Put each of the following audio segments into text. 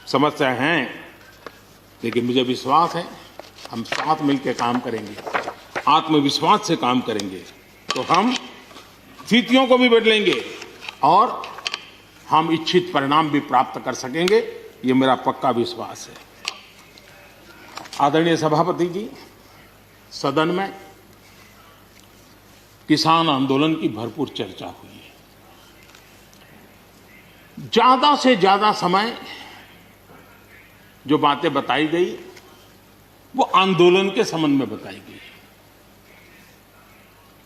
समस्या हैं, लेकिन मुझे विश्वास है हम साथ मिलकर काम करेंगे, आत्मविश्वास से काम करेंगे तो हम स्थितियों को भी बदलेंगे और हम इच्छित परिणाम भी प्राप्त कर सकेंगे। ये मेरा पक्का विश्वास है। आदरणीय सभापति जी, सदन में किसान आंदोलन की भरपूर चर्चा हुई है। ज्यादा से ज्यादा समय जो बातें बताई गई वो आंदोलन के संबंध में बताई गई।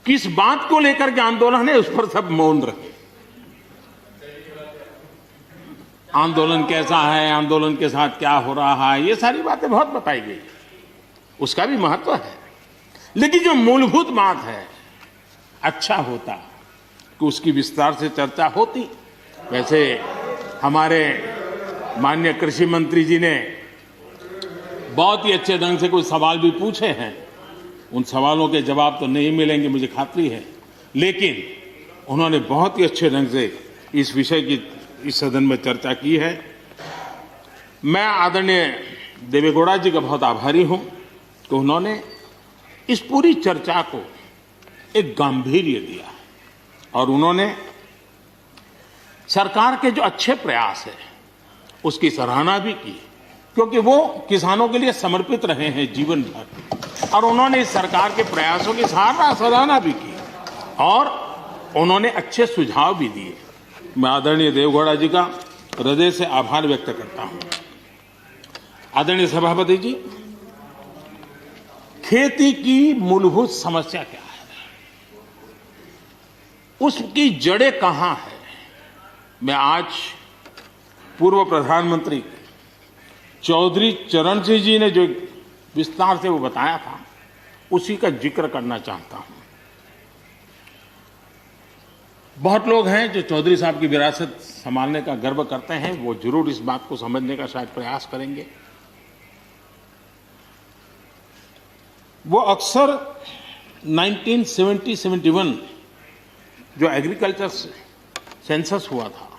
किस बात को लेकर के आंदोलन है उस पर सब मौन रहे। आंदोलन कैसा है, आंदोलन के साथ क्या हो रहा है, ये सारी बातें बहुत बताई गई, उसका भी महत्व है। लेकिन जो मूलभूत बात है, अच्छा होता कि उसकी विस्तार से चर्चा होती। वैसे हमारे माननीय कृषि मंत्री जी ने बहुत ही अच्छे ढंग से कुछ सवाल भी पूछे हैं। उन सवालों के जवाब तो नहीं मिलेंगे, मुझे खातरी है, लेकिन उन्होंने बहुत ही अच्छे ढंग से इस विषय की इस सदन में चर्चा की है। मैं आदरणीय देवेगौड़ा जी का बहुत आभारी हूं कि उन्होंने इस पूरी चर्चा को एक गांधीर्य दिया और उन्होंने सरकार के जो अच्छे प्रयास है उसकी सराहना भी की, क्योंकि वो किसानों के लिए समर्पित रहे हैं जीवन भर, और उन्होंने इस सरकार के प्रयासों की सराहना भी की और उन्होंने अच्छे सुझाव भी दिए। मैं आदरणीय देवेगौड़ा जी का हृदय से आभार व्यक्त करता हूं। आदरणीय सभापति जी, खेती की मूलभूत समस्या क्या है, उसकी जड़ें कहां है, मैं आज पूर्व प्रधानमंत्री चौधरी चरण सिंह जी ने जो विस्तार से वो बताया था उसी का जिक्र करना चाहता हूं। बहुत लोग हैं जो चौधरी साहब की विरासत संभालने का गर्व करते हैं, वो जरूर इस बात को समझने का शायद प्रयास करेंगे। वो अक्सर 1970-71 जो एग्रीकल्चर सेंसस हुआ था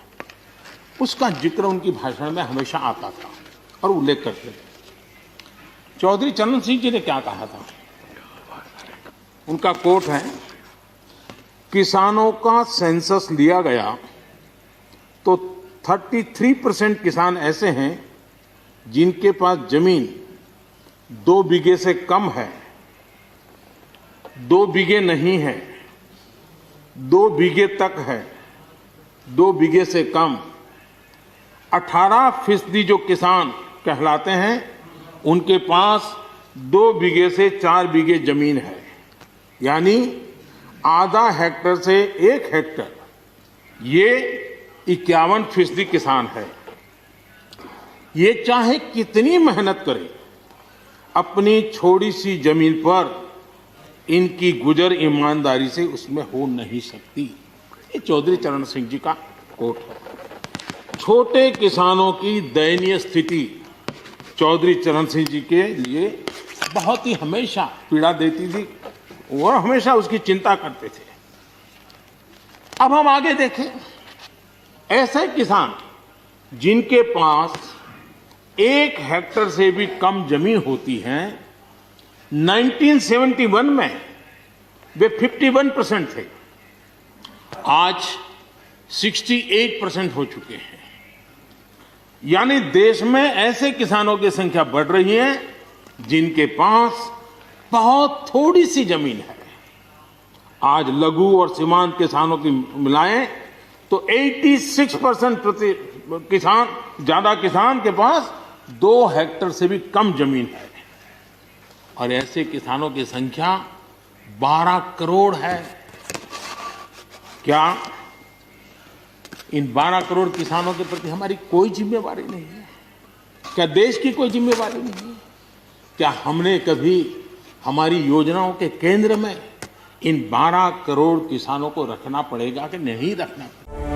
उसका जिक्र उनकी भाषण में हमेशा आता था और उल्लेख करते थे। चौधरी चरण सिंह जी ने क्या कहा था, उनका कोट है, किसानों का सेंसस लिया गया तो 33% किसान ऐसे हैं जिनके पास जमीन 2 बीघे से कम है, 2 बीघे नहीं है, 2 बीघे तक है, 2 बीघे से कम। 18% जो किसान कहलाते हैं उनके पास 2 बीघे से 4 बीघे जमीन है, यानी आधा हेक्टर से 1 हेक्टर, ये 51% किसान है। ये चाहे कितनी मेहनत करे, अपनी छोटी सी जमीन पर इनकी गुजर ईमानदारी से उसमें हो नहीं सकती। ये चौधरी चरण सिंह जी का कोट है। छोटे किसानों की दयनीय स्थिति चौधरी चरण सिंह जी के लिए बहुत ही हमेशा पीड़ा देती थी, वो हमेशा उसकी चिंता करते थे। अब हम आगे देखें, ऐसे किसान जिनके पास 1 हेक्टर से भी कम जमीन होती है, 1971 में वे 51% थे, आज 68% हो चुके हैं। यानी देश में ऐसे किसानों की संख्या बढ़ रही है जिनके पास बहुत थोड़ी सी जमीन है। आज लघु और सीमांत किसानों की मिलाएं तो 86% ज्यादा किसान के पास 2 हेक्टर से भी कम जमीन है, और ऐसे किसानों की संख्या 12 करोड़ है। क्या इन 12 करोड़ किसानों के प्रति हमारी कोई जिम्मेवारी नहीं है? क्या देश की कोई जिम्मेवारी नहीं है? क्या हमने कभी हमारी योजनाओं के केंद्र में इन 12 करोड़ किसानों को रखना पड़ेगा कि नहीं रखना पड़ेगा?